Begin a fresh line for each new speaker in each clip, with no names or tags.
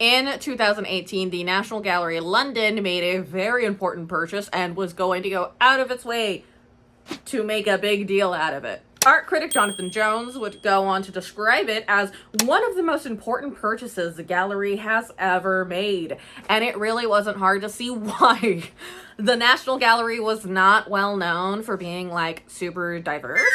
In 2018, the National Gallery London made a very important purchase and was going to go out of its way to make a big deal out of it. Art critic Jonathan Jones would go on to describe it as one of the most important purchases the gallery has ever made. And it really wasn't hard to see why. The National Gallery was not well known for being like super diverse,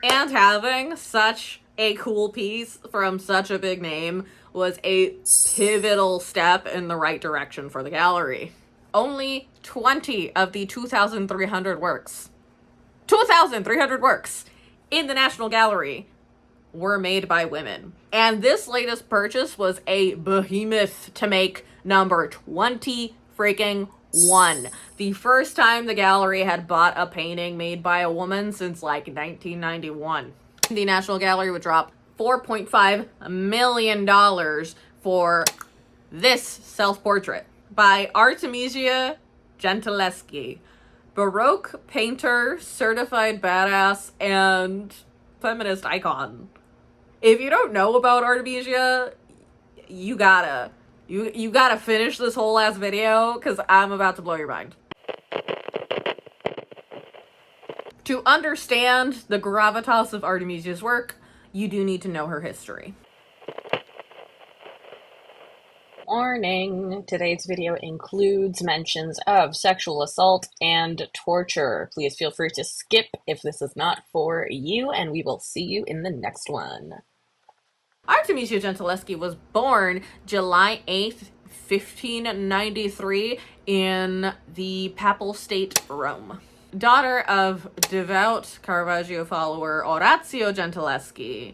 and having such a cool piece from such a big name was a pivotal step in the right direction for the gallery. Only 20 of the 2,300 works in the National Gallery were made by women. And this latest purchase was a behemoth to make number 20 freaking 1. The first time the gallery had bought a painting made by a woman since like 1991. The National Gallery would drop $4.5 million for this self-portrait by Artemisia Gentileschi, Baroque painter, certified badass, and feminist icon. If you don't know about Artemisia, you gotta finish this whole ass video, because I'm about to blow your mind. To understand the gravitas of Artemisia's work, you do need to know her history.
Warning, today's video includes mentions of sexual assault and torture. Please feel free to skip if this is not for you, and we will see you in the next one.
Artemisia Gentileschi was born July 8th, 1593 in the Papal State, Rome. Daughter of devout Caravaggio follower Orazio Gentileschi,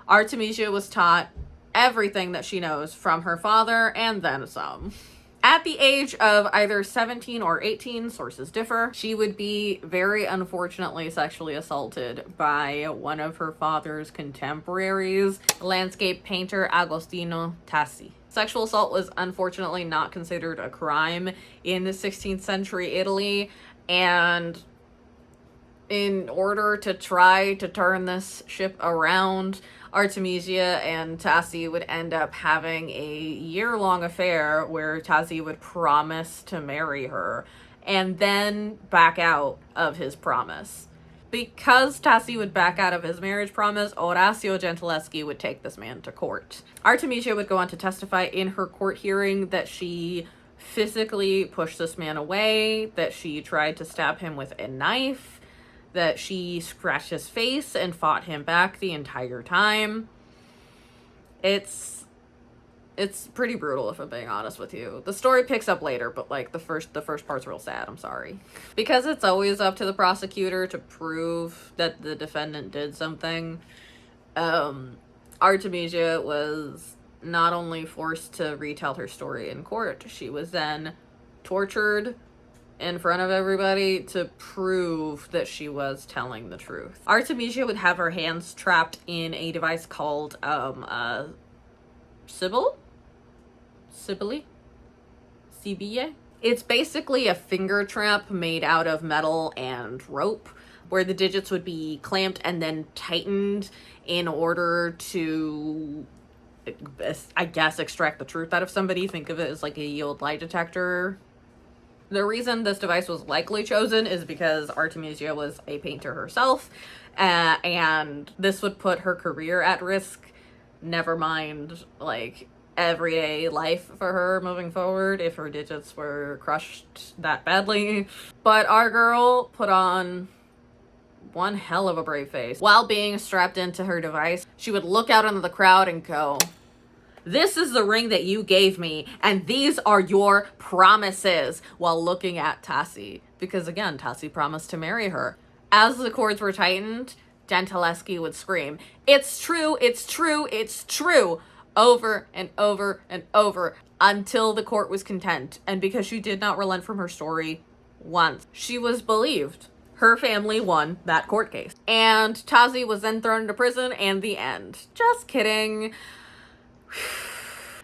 Artemisia was taught everything that she knows from her father and then some. At the age of either 17 or 18, sources differ, she would be very unfortunately sexually assaulted by one of her father's contemporaries, landscape painter Agostino Tassi. Sexual assault was unfortunately not considered a crime in the 16th century Italy, and in order to try to turn this ship around, Artemisia and Tassi would end up having a year-long affair where Tassi would promise to marry her and then back out of his promise. Because Tassi would back out of his marriage promise, Orazio Gentileschi would take this man to court. Artemisia would go on to testify in her court hearing that she physically pushed this man away, that she tried to stab him with a knife, that she scratched his face and fought him back the entire time. It's pretty brutal, if I'm being honest with you. The story picks up later, but like the first part's real sad, I'm sorry. Because it's always up to the prosecutor to prove that the defendant did something, Artemisia was not only forced to retell her story in court, she was then tortured in front of everybody to prove that she was telling the truth. Artemisia would have her hands trapped in a device called Sibylle? It's basically a finger trap made out of metal and rope, where the digits would be clamped and then tightened in order to, I guess, extract the truth out of somebody. Think of it as like a yield lie detector. The reason this device was likely chosen is because Artemisia was a painter herself, and this would put her career at risk, never mind, like, everyday life for her moving forward if her digits were crushed that badly. But our girl put on one hell of a brave face. While being strapped into her device, she would look out into the crowd and go, "This is the ring that you gave me, and these are your promises," while looking at Tassi. Because again, Tassi promised to marry her. As the cords were tightened, Gentileschi would scream, "It's true, it's true, it's true," over and over and over until the court was content. And because she did not relent from her story once, she was believed. Her family won that court case. And Tassi was then thrown into prison, and the end. Just kidding.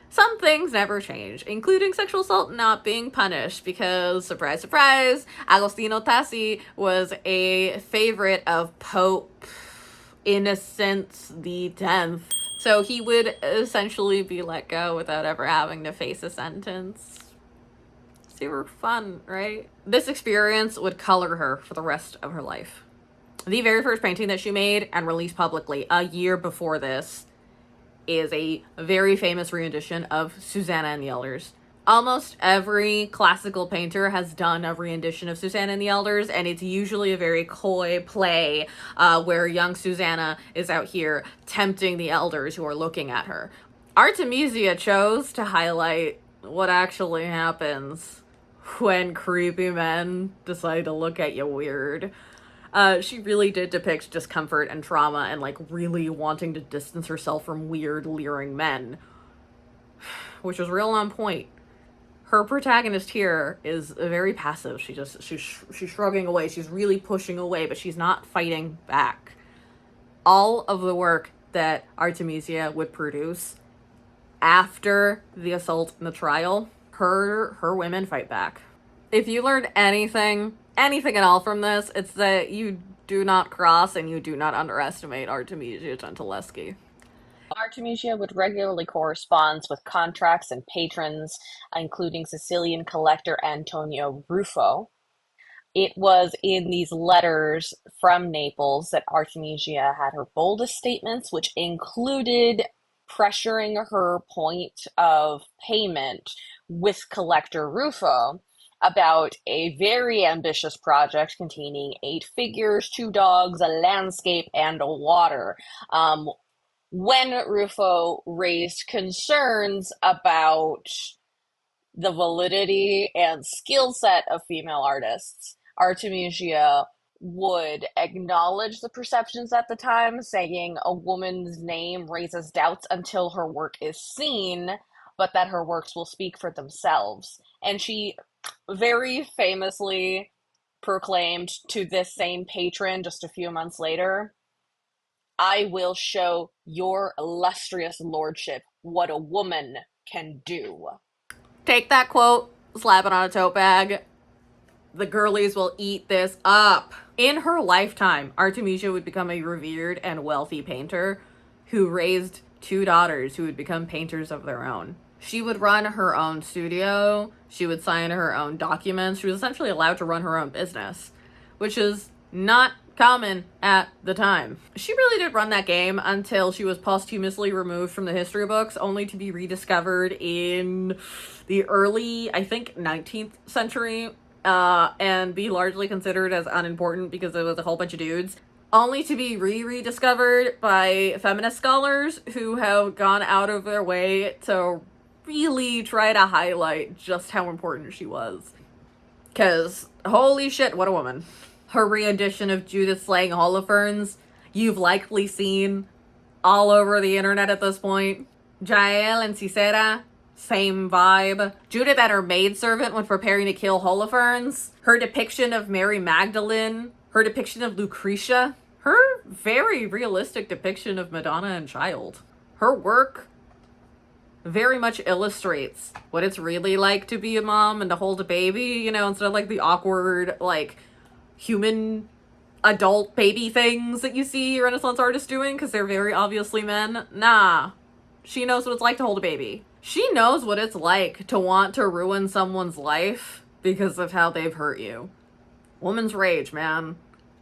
Some things never change, including sexual assault not being punished, because, surprise, surprise, Agostino Tassi was a favorite of Pope Innocent X. So he would essentially be let go without ever having to face a sentence. Super fun, right? This experience would color her for the rest of her life. The very first painting that she made and released publicly a year before this is a very famous rendition of Susanna and the Elders. Almost every classical painter has done a rendition of Susanna and the Elders, and it's usually a very coy play where young Susanna is out here tempting the elders who are looking at her. Artemisia chose to highlight what actually happens when creepy men decide to look at you weird. She really did depict discomfort and trauma and like really wanting to distance herself from weird, leering men, which was real on point. Her protagonist here is very passive. She's shrugging away. She's really pushing away, but she's not fighting back. All of the work that Artemisia would produce after the assault and the trial, her women fight back. If you learned anything at all from this, it's that you do not cross and you do not underestimate Artemisia Gentileschi.
Artemisia would regularly correspond with contracts and patrons, including Sicilian collector Antonio Ruffo. It was in these letters from Naples that Artemisia had her boldest statements, which included pressuring her point of payment with collector Ruffo about a very ambitious project containing 8 figures, 2 dogs, a landscape, and a water. When Ruffo raised concerns about the validity and skill set of female artists, Artemisia would acknowledge the perceptions at the time, saying a woman's name raises doubts until her work is seen, but that her works will speak for themselves. And she very famously proclaimed to this same patron just a few months later, "I will show your illustrious lordship what a woman can do."
Take that quote, slap it on a tote bag. The girlies will eat this up. In her lifetime, Artemisia would become a revered and wealthy painter who raised 2 daughters who would become painters of their own. She would run her own studio. She would sign her own documents. She was essentially allowed to run her own business, which is not common at the time. She really did run that game until she was posthumously removed from the history books, only to be rediscovered in the early, I think, 19th century, and be largely considered as unimportant because it was a whole bunch of dudes, only to be rediscovered by feminist scholars who have gone out of their way to really try to highlight just how important she was. Because, holy shit, what a woman. Her rendition of Judith slaying Holofernes, you've likely seen all over the internet at this point. Jael and Sisera, same vibe. Judith and her maidservant when preparing to kill Holofernes. Her depiction of Mary Magdalene. Her depiction of Lucretia. Her very realistic depiction of Madonna and Child. Her work very much illustrates what it's really like to be a mom and to hold a baby, you know, instead of like the awkward, like, human adult baby things that you see Renaissance artists doing because they're very obviously men. Nah. She knows what it's like to hold a baby. She knows what it's like to want to ruin someone's life because of how they've hurt you. Woman's rage, man.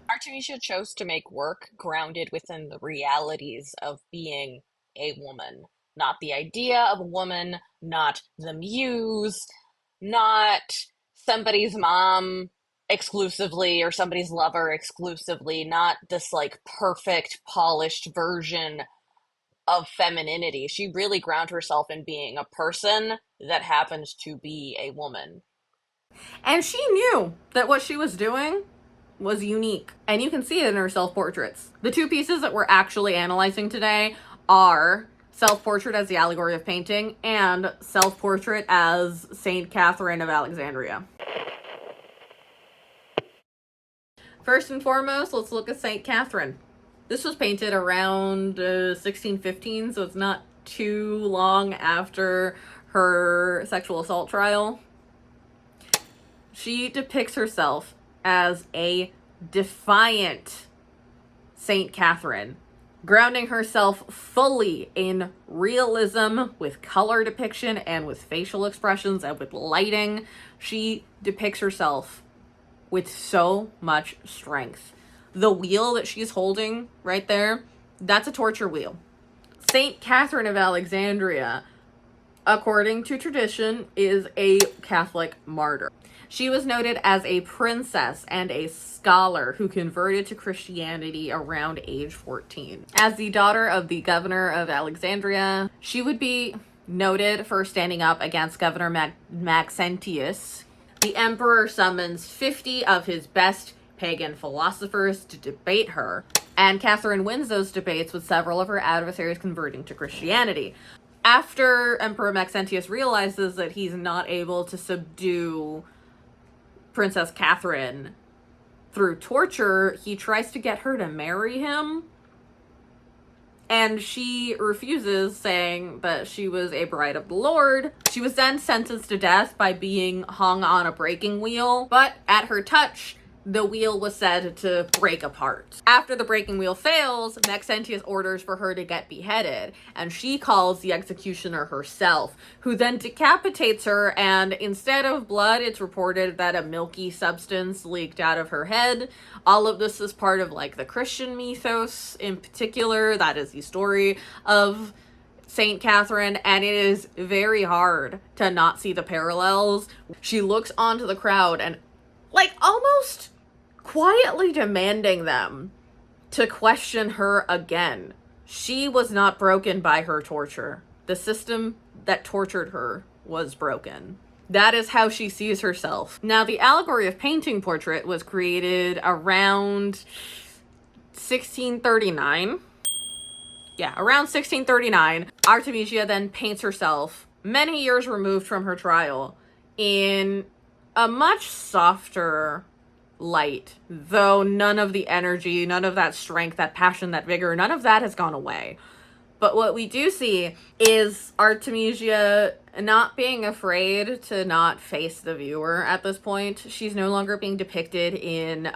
Artemisia chose to make work grounded within the realities of being a woman. Not the idea of a woman, not the muse, not somebody's mom exclusively or somebody's lover exclusively, not this like perfect, polished version of femininity. She really grounded herself in being a person that happens to be a woman.
And she knew that what she was doing was unique. And you can see it in her self-portraits. The 2 pieces that we're actually analyzing today are Self-Portrait as the Allegory of Painting and Self-Portrait as Saint Catherine of Alexandria. First and foremost, let's look at Saint Catherine. This was painted around 1615, so it's not too long after her sexual assault trial. She depicts herself as a defiant Saint Catherine grounding herself fully in realism with color depiction and with facial expressions and with lighting. She depicts herself with so much strength. The wheel that she's holding right there, that's a torture wheel. Saint Catherine of Alexandria, according to tradition, is a Catholic martyr. She was noted as a princess and a scholar who converted to Christianity around age 14. As the daughter of the governor of Alexandria, she would be noted for standing up against Governor Maxentius. The emperor summons 50 of his best pagan philosophers to debate her, and Catherine wins those debates with several of her adversaries converting to Christianity. After Emperor Maxentius realizes that he's not able to subdue Princess Catherine through torture, he tries to get her to marry him, and she refuses, saying that she was a bride of the Lord. She was then sentenced to death by being hung on a breaking wheel, but at her touch, the wheel was said to break apart. After the breaking wheel fails, Maxentius orders for her to get beheaded, and she calls the executioner herself, who then decapitates her, and instead of blood, it's reported that a milky substance leaked out of her head. All of this is part of, like, the Christian mythos in particular. That is the story of Saint Catherine, and it is very hard to not see the parallels. She looks onto the crowd and, like, almost quietly demanding them to question her again. She was not broken by her torture. The system that tortured her was broken. That is how she sees herself. Now, the allegory of painting portrait was created around 1639. Yeah, around 1639. Artemisia then paints herself, many years removed from her trial, in a much softer light, though none of the energy, none of that strength, that passion, that vigor, none of that has gone away. But what we do see is Artemisia not being afraid to not face the viewer at this point. She's no longer being depicted in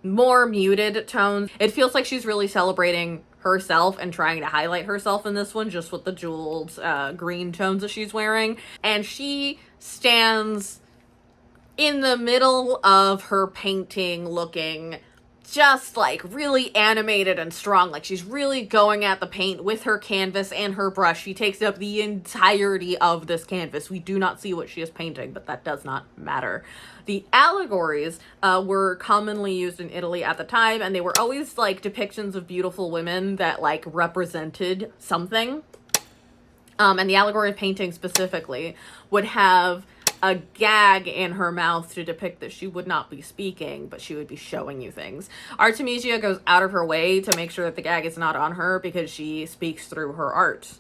more muted tones. It feels like she's really celebrating herself and trying to highlight herself in this one, just with the jeweled green tones that she's wearing. And she stands in the middle of her painting, looking just like really animated and strong. Like she's really going at the paint with her canvas and her brush. She takes up the entirety of this canvas. We do not see what she is painting, but that does not matter. The allegories were commonly used in Italy at the time, and they were always like depictions of beautiful women that like represented something. And the allegory of painting specifically would have a gag in her mouth to depict that she would not be speaking, but she would be showing you things. Artemisia goes out of her way to make sure that the gag is not on her because she speaks through her art.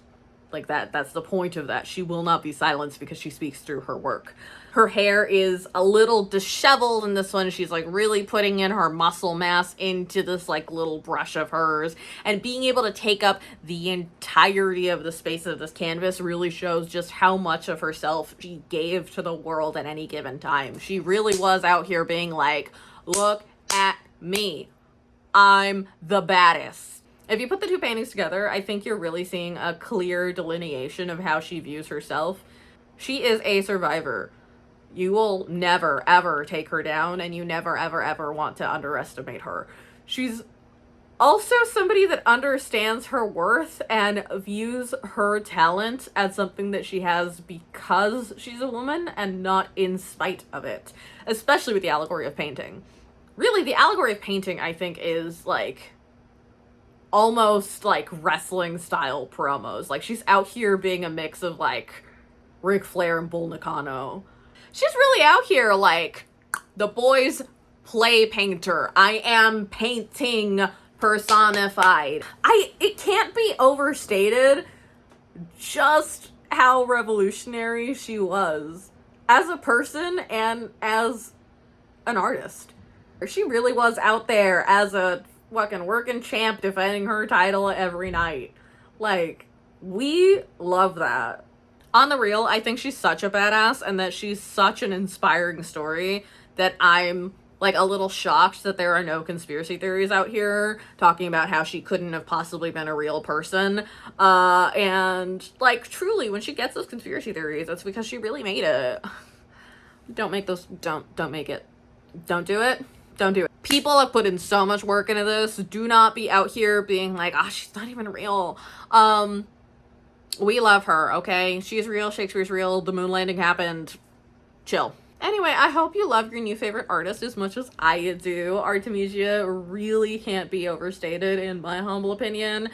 Like that's the point of that. She will not be silenced because she speaks through her work. Her hair is a little disheveled in this one. She's like really putting in her muscle mass into this like little brush of hers, and being able to take up the entirety of the space of this canvas really shows just how much of herself she gave to the world at any given time. She really was out here being like, look at me. I'm the baddest. If you put the two paintings together, I think you're really seeing a clear delineation of how she views herself. She is a survivor. You will never, ever take her down, and you never, ever, ever want to underestimate her. She's also somebody that understands her worth and views her talent as something that she has because she's a woman and not in spite of it, especially with the allegory of painting. Really, the allegory of painting, I think, is like almost like wrestling style promos. Like she's out here being a mix of like Ric Flair and Bull Nakano. She's really out here like the boys play painter. I am painting personified. It can't be overstated just how revolutionary she was as a person and as an artist. She really was out there as a fucking working champ defending her title every night. Like, we love that. On the real, I think she's such a badass and that she's such an inspiring story that I'm like a little shocked that there are no conspiracy theories out here talking about how she couldn't have possibly been a real person. And like truly, when she gets those conspiracy theories, it's because she really made it. Don't make those. Don't make it. Don't do it. Don't do it. People have put in so much work into this. Do not be out here being like, ah, she's not even real. We love her, okay? She's real, Shakespeare's real, the moon landing happened. Chill. Anyway, I hope you love your new favorite artist as much as I do. Artemisia really can't be overstated in my humble opinion.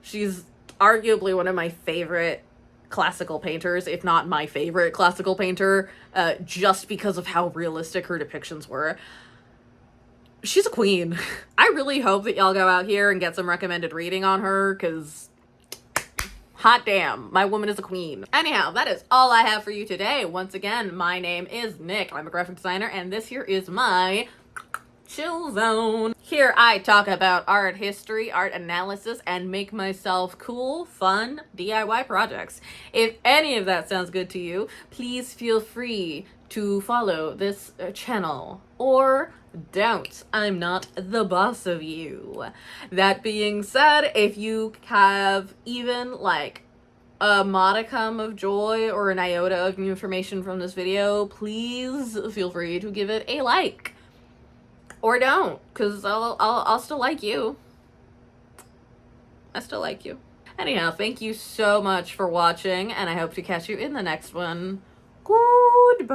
She's arguably one of my favorite classical painters, if not my favorite classical painter, just because of how realistic her depictions were. She's a queen. I really hope that y'all go out here and get some recommended reading on her, because hot damn, my woman is a queen. Anyhow, that is all I have for you today. Once again, my name is Nick. I'm a graphic designer, and this here is my chill zone. Here I talk about art history, art analysis, and make myself cool, fun DIY projects. If any of that sounds good to you, please feel free to follow this channel, or don't. I'm not the boss of you. That being said, if you have even like a modicum of joy or an iota of new information from this video, please feel free to give it a like. Or don't, because I'll still like you. I still like you. Anyhow, thank you so much for watching, and I hope to catch you in the next one. Goodbye.